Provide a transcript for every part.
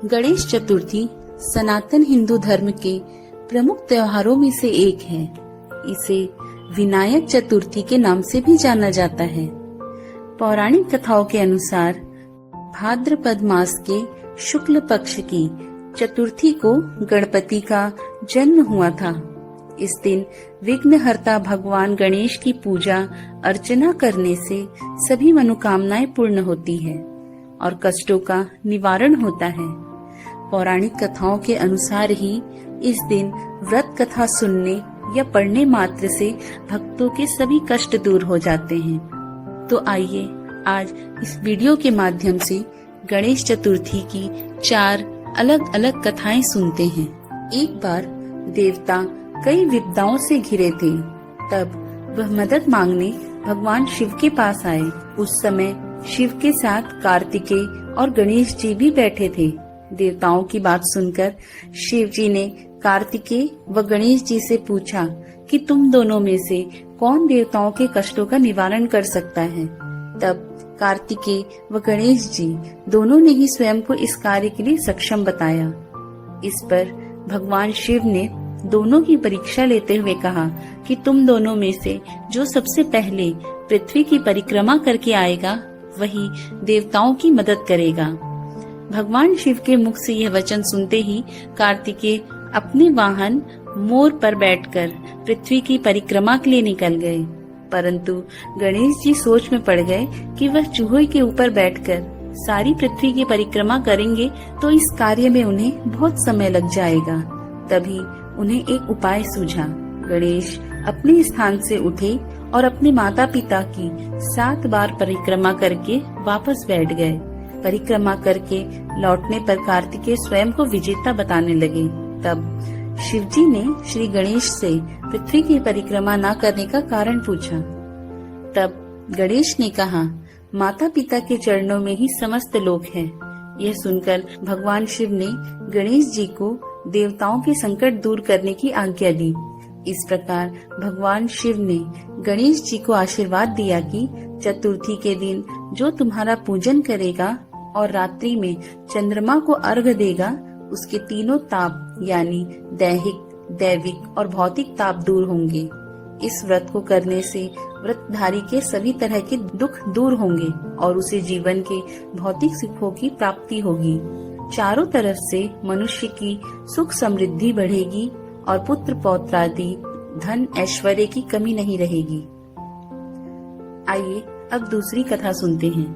गणेश चतुर्थी सनातन हिंदू धर्म के प्रमुख त्योहारों में से एक है। इसे विनायक चतुर्थी के नाम से भी जाना जाता है। पौराणिक कथाओं के अनुसार भाद्रपद मास के शुक्ल पक्ष की चतुर्थी को गणपति का जन्म हुआ था। इस दिन विघ्नहर्ता भगवान गणेश की पूजा अर्चना करने से सभी मनोकामनाएं पूर्ण होती है और कष्टों का निवारण होता है। पौराणिक कथाओं के अनुसार ही इस दिन व्रत कथा सुनने या पढ़ने मात्र से भक्तों के सभी कष्ट दूर हो जाते हैं। तो आइए आज इस वीडियो के माध्यम से गणेश चतुर्थी की 4 अलग अलग कथाएं सुनते हैं। एक बार देवता कई विपदाओं से घिरे थे, तब वह मदद मांगने भगवान शिव के पास आए। उस समय शिव के साथ कार्तिकेय और गणेश जी भी बैठे थे। देवताओं की बात सुनकर शिव जी ने कार्तिकेय व गणेश जी से पूछा कि तुम दोनों में से कौन देवताओं के कष्टों का निवारण कर सकता है। तब कार्तिकेय व गणेश जी दोनों ने ही स्वयं को इस कार्य के लिए सक्षम बताया। इस पर भगवान शिव ने दोनों की परीक्षा लेते हुए कहा कि तुम दोनों में से जो सबसे पहले पृथ्वी की परिक्रमा करके आएगा वही देवताओं की मदद करेगा। भगवान शिव के मुख से यह वचन सुनते ही कार्तिकेय अपने वाहन मोर पर बैठकर पृथ्वी की परिक्रमा के लिए निकल गए। परंतु गणेश जी सोच में पड़ गए कि वह चूहे के ऊपर बैठकर सारी पृथ्वी की परिक्रमा करेंगे तो इस कार्य में उन्हें बहुत समय लग जाएगा। तभी उन्हें एक उपाय सूझा। गणेश अपने स्थान से उठे और अपने माता पिता की 7 बार परिक्रमा करके वापस बैठ गए। परिक्रमा करके लौटने पर कार्तिकेय स्वयं को विजेता बताने लगे। तब शिवजी ने श्री गणेश से पृथ्वी की परिक्रमा न करने का कारण पूछा। तब गणेश ने कहा, माता पिता के चरणों में ही समस्त लोक है। यह सुनकर भगवान शिव ने गणेश जी को देवताओं के संकट दूर करने की आज्ञा दी। इस प्रकार भगवान शिव ने गणेश जी को आशीर्वाद दिया कि चतुर्थी के दिन जो तुम्हारा पूजन करेगा और रात्रि में चंद्रमा को अर्घ देगा, उसके तीनों ताप यानी दैहिक, दैविक और भौतिक ताप दूर होंगे। इस व्रत को करने से व्रतधारी के सभी तरह के दुख दूर होंगे और उसे जीवन के भौतिक सुखों की प्राप्ति होगी। चारों तरफ से मनुष्य की सुख समृद्धि बढ़ेगी और पुत्र पौत्रादि धन ऐश्वर्य की कमी नहीं रहेगी। आइए अब दूसरी कथा सुनते हैं।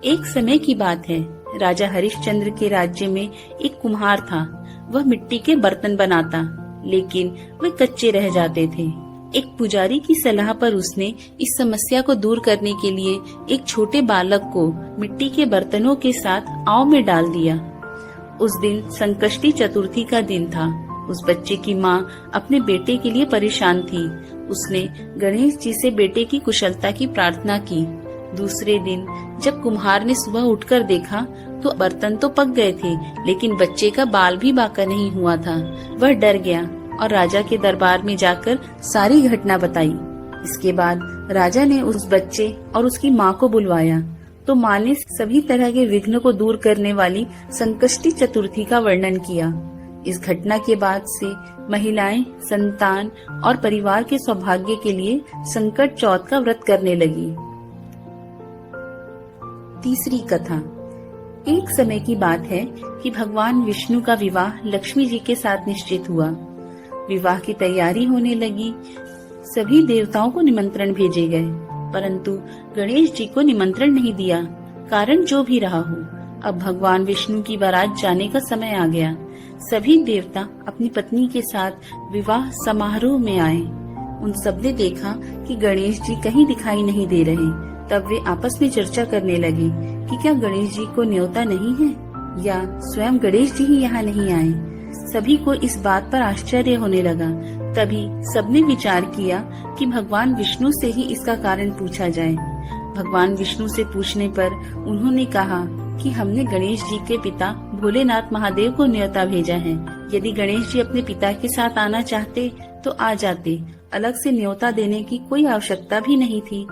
एक समय की बात है, राजा हरिश्चंद्र के राज्य में एक कुम्हार था। वह मिट्टी के बर्तन बनाता, लेकिन वे कच्चे रह जाते थे। एक पुजारी की सलाह पर उसने इस समस्या को दूर करने के लिए एक छोटे बालक को मिट्टी के बर्तनों के साथ आव में डाल दिया। उस दिन संकष्टी चतुर्थी का दिन था। उस बच्चे की माँ अपने बेटे के लिए परेशान थी। उसने गणेश जी से बेटे की कुशलता की प्रार्थना की। दूसरे दिन जब कुम्हार ने सुबह उठकर देखा तो बर्तन तो पक गए थे, लेकिन बच्चे का बाल भी बाका नहीं हुआ था। वह डर गया और राजा के दरबार में जाकर सारी घटना बताई। इसके बाद राजा ने उस बच्चे और उसकी माँ को बुलवाया तो माँ ने सभी तरह के विघ्न को दूर करने वाली संकष्टी चतुर्थी का वर्णन किया। इस घटना के बाद से महिलाएं संतान और परिवार के सौभाग्य के लिए संकट चौथ का व्रत करने लगी। तीसरी कथा। एक समय की बात है कि भगवान विष्णु का विवाह लक्ष्मी जी के साथ निश्चित हुआ। विवाह की तैयारी होने लगी। सभी देवताओं को निमंत्रण भेजे गए, परंतु गणेश जी को निमंत्रण नहीं दिया। कारण जो भी रहा हो, अब भगवान विष्णु की बारात जाने का समय आ गया। सभी देवता अपनी पत्नी के साथ विवाह समारोह में आए। उन सब ने देखा कि गणेश जी कहीं दिखाई नहीं दे रहे। तब वे आपस में चर्चा करने लगे कि क्या गणेश जी को न्योता नहीं है या स्वयं गणेश जी ही यहाँ नहीं आए। सभी को इस बात पर आश्चर्य होने लगा। तभी सबने विचार किया कि भगवान विष्णु से ही इसका कारण पूछा जाए। भगवान विष्णु से पूछने पर उन्होंने कहा कि हमने गणेश जी के पिता भोलेनाथ महादेव को न्योता भेजा है। यदि गणेश जी अपने पिता के साथ आना चाहते तो आ जाते अलग से न्योता देने की कोई आवश्यकता भी नहीं थी।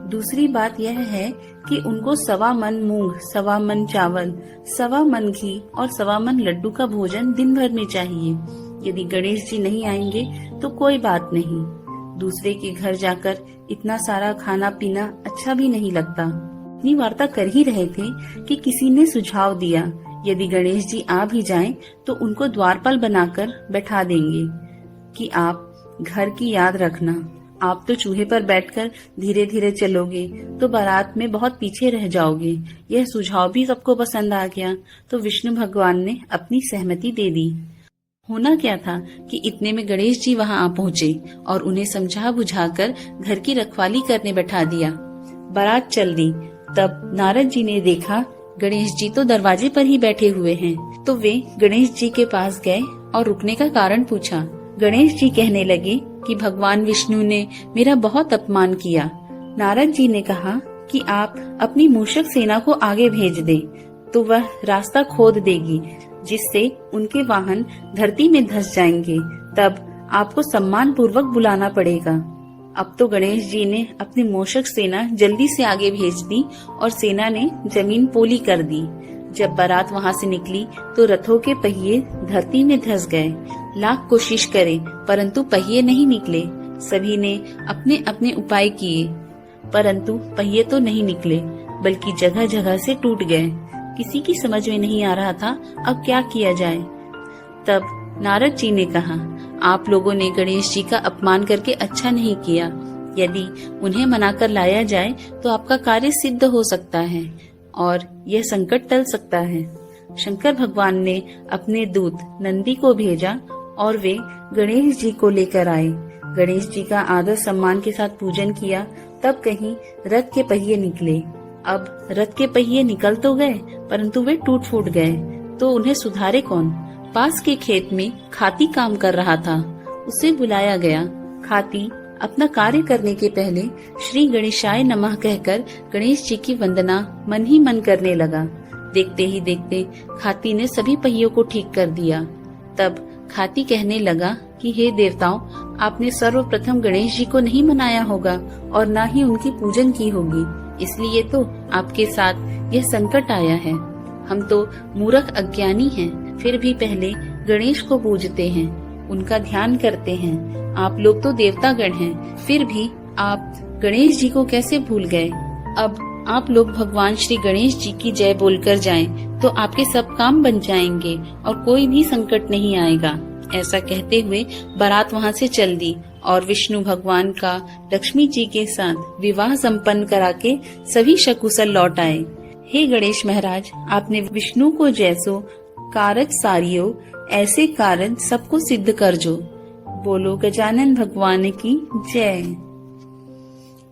दूसरी बात यह है कि उनको 1.25 मन मूंग, 1.25 मन चावल, 1.25 मन घी और 1.25 मन लड्डू का भोजन दिन भर में चाहिए। यदि गणेश जी नहीं आएंगे तो कोई बात नहीं, दूसरे के घर जाकर इतना सारा खाना पीना अच्छा भी नहीं लगता। इतनी वार्ता कर ही रहे थे कि किसी ने सुझाव दिया, यदि गणेश जी आ भी जाएं तो उनको द्वारपाल बनाकर बैठा देंगे कि आप घर की याद रखना। आप तो चूहे पर बैठकर धीरे धीरे चलोगे तो बारात में बहुत पीछे रह जाओगे। यह सुझाव भी सबको पसंद आ गया तो विष्णु भगवान ने अपनी सहमति दे दी। होना क्या था कि इतने में गणेश जी वहां आ पहुँचे और उन्हें समझा बुझाकर घर की रखवाली करने बैठा दिया। बारात चल दी। तब नारद जी ने देखा गणेश जी तो दरवाजे पर ही बैठे हुए हैं, तो वे गणेश जी के पास गए और रुकने का कारण पूछा। गणेश जी कहने लगे कि भगवान विष्णु ने मेरा बहुत अपमान किया। नारद जी ने कहा कि आप अपनी मूषक सेना को आगे भेज दें, तो वह रास्ता खोद देगी, जिससे उनके वाहन धरती में धंस जाएंगे। तब आपको सम्मान पूर्वक बुलाना पड़ेगा। अब तो गणेश जी ने अपनी मूषक सेना जल्दी से आगे भेज दी और सेना ने जमीन पोली कर दी। जब बारात वहां से निकली तो रथों के पहिए धरती में धंस गए। लाख कोशिश करे परंतु पहिए नहीं निकले। सभी ने अपने अपने उपाय किए परंतु पहिए तो नहीं निकले, बल्कि जगह जगह से टूट गए। किसी की समझ में नहीं आ रहा था अब क्या किया जाए। तब नारद जी ने कहा, आप लोगों ने गणेश जी का अपमान करके अच्छा नहीं किया। यदि उन्हें मनाकर लाया जाए तो आपका कार्य सिद्ध हो सकता है और यह संकट टल सकता है। शंकर भगवान ने अपने दूत नंदी को भेजा और वे गणेश जी को लेकर आए। गणेश जी का आदर सम्मान के साथ पूजन किया। तब कहीं रथ के पहिए निकले। अब रथ के पहिए निकल तो गए परंतु वे टूट फूट गए, तो उन्हें सुधारे कौन। पास के खेत में खाती काम कर रहा था, उसे बुलाया गया। खाती अपना कार्य करने के पहले श्री गणेशाय नमः कहकर गणेश जी की वंदना मन ही मन करने लगा। देखते ही देखते खाती ने सभी पहियों को ठीक कर दिया। तब खाती कहने लगा कि हे देवताओं, आपने सर्वप्रथम गणेश जी को नहीं मनाया होगा और न ही उनकी पूजन की होगी, इसलिए तो आपके साथ यह संकट आया है। हम तो मूर्ख अज्ञानी हैं, फिर भी पहले गणेश को पूजते हैं, उनका ध्यान करते हैं। आप लोग तो देवता गण हैं, फिर भी आप गणेश जी को कैसे भूल गए। अब आप लोग भगवान श्री गणेश जी की जय बोलकर जाएं, तो आपके सब काम बन जाएंगे और कोई भी संकट नहीं आएगा। ऐसा कहते हुए बारात वहां से चल दी और विष्णु भगवान का लक्ष्मी जी के साथ विवाह संपन्न करा के सभी सकुशल लौट आए। हे गणेश महाराज, आपने विष्णु को जैसो कारज सारियो, ऐसे कारण सबको सिद्ध कर जो। बोलो गजानन भगवान की जय।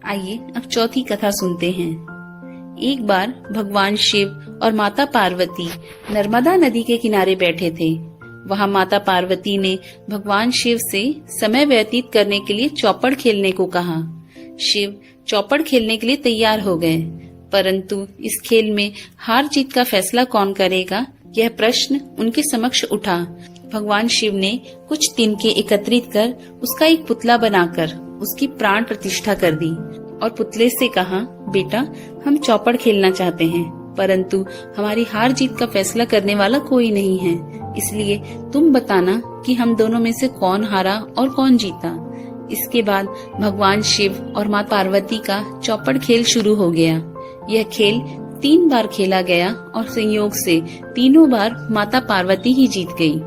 आइए अब चौथी कथा सुनते हैं। एक बार भगवान शिव और माता पार्वती नर्मदा नदी के किनारे बैठे थे। वहां माता पार्वती ने भगवान शिव से समय व्यतीत करने के लिए चौपड़ खेलने को कहा। शिव चौपड़ खेलने के लिए तैयार हो गए, परंतु इस खेल में हार जीत का फैसला कौन करेगा, यह प्रश्न उनके समक्ष उठा। भगवान शिव ने कुछ तिनके एकत्रित कर उसका एक पुतला बनाकर उसकी प्राण प्रतिष्ठा कर दी और पुतले से कहा, बेटा, हम चौपड़ खेलना चाहते हैं, परंतु हमारी हार जीत का फैसला करने वाला कोई नहीं है, इसलिए तुम बताना कि हम दोनों में से कौन हारा और कौन जीता। इसके बाद भगवान शिव और माता पार्वती का चौपड़ खेल शुरू हो गया। यह खेल 3 बार खेला गया और संयोग से तीनों बार माता पार्वती ही जीत गई।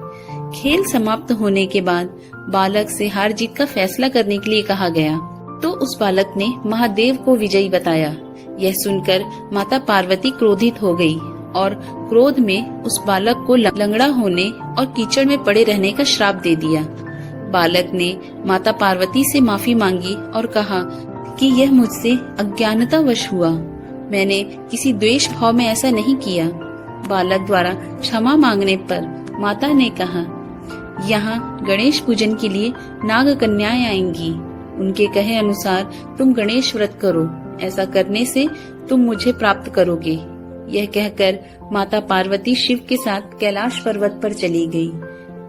खेल समाप्त होने के बाद बालक से हार जीत का फैसला करने के लिए कहा गया, तो उस बालक ने महादेव को विजयी बताया। यह सुनकर माता पार्वती क्रोधित हो गई और क्रोध में उस बालक को लंगड़ा होने और कीचड़ में पड़े रहने का श्राप दे दिया। बालक ने माता पार्वती से माफी मांगी और कहा कि यह मुझसे अज्ञानतावश हुआ, मैंने किसी द्वेष भाव में ऐसा नहीं किया। बालक द्वारा क्षमा मांगने पर माता ने कहा, यहाँ गणेश पूजन के लिए नाग कन्याएं आएंगी, उनके कहे अनुसार तुम गणेश व्रत करो, ऐसा करने से तुम मुझे प्राप्त करोगे। यह कहकर माता पार्वती शिव के साथ कैलाश पर्वत पर चली गई।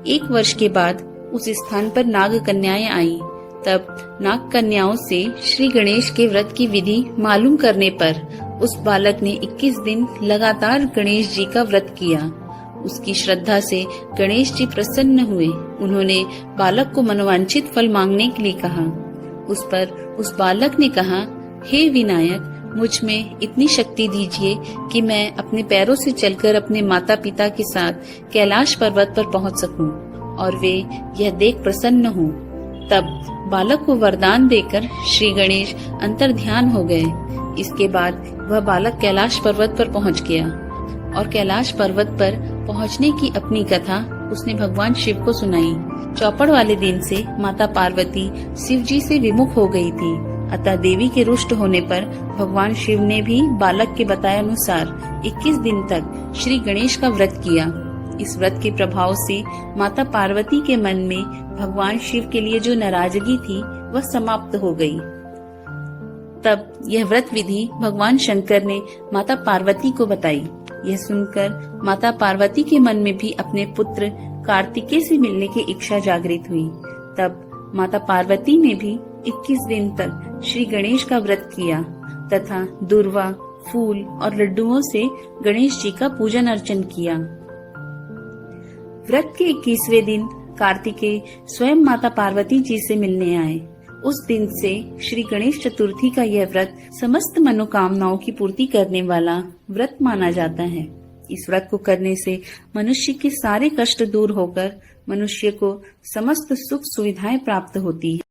1 वर्ष के बाद उस स्थान पर नाग कन्याएं आईं। तब नाग कन्याओं से श्री गणेश के व्रत की विधि मालूम करने पर उस बालक ने 21 दिन लगातार गणेश जी का व्रत किया। उसकी श्रद्धा से गणेश जी प्रसन्न हुए। उन्होंने बालक को मनोवांछित फल मांगने के लिए कहा। उस पर उस बालक ने कहा, हे विनायक, मुझ में इतनी शक्ति दीजिए कि मैं अपने पैरों से चलकर अपने माता पिता के साथ कैलाश पर्वत पर पहुंच सकूं और वे यह देख प्रसन्न हों। तब बालक को वरदान देकर श्री गणेश अंतर्ध्यान हो गए। इसके बाद वह बालक कैलाश पर्वत पर पहुंच गया और कैलाश पर्वत पर पहुंचने की अपनी कथा उसने भगवान शिव को सुनाई। चौपड़ वाले दिन से माता पार्वती शिव जी से विमुख हो गई थी, अतः देवी के रुष्ट होने पर भगवान शिव ने भी बालक के बताए अनुसार 21 दिन तक श्री गणेश का व्रत किया। इस व्रत के प्रभाव से माता पार्वती के मन में भगवान शिव के लिए जो नाराजगी थी वह समाप्त हो गई। तब यह व्रत विधि भगवान शंकर ने माता पार्वती को बताई। यह सुनकर माता पार्वती के मन में भी अपने पुत्र कार्तिकेय से मिलने की इच्छा जागृत हुई। तब माता पार्वती ने भी 21 दिन तक श्री गणेश का व्रत किया तथा दूर्वा, फूल और लड्डुओं से गणेश जी का पूजन अर्चन किया। व्रत के 21वें दिन कार्तिकेय स्वयं माता पार्वती जी से मिलने आए। उस दिन से श्री गणेश चतुर्थी का यह व्रत समस्त मनोकामनाओं की पूर्ति करने वाला व्रत माना जाता है। इस व्रत को करने से मनुष्य के सारे कष्ट दूर होकर मनुष्य को समस्त सुख सुविधाएं प्राप्त होती है।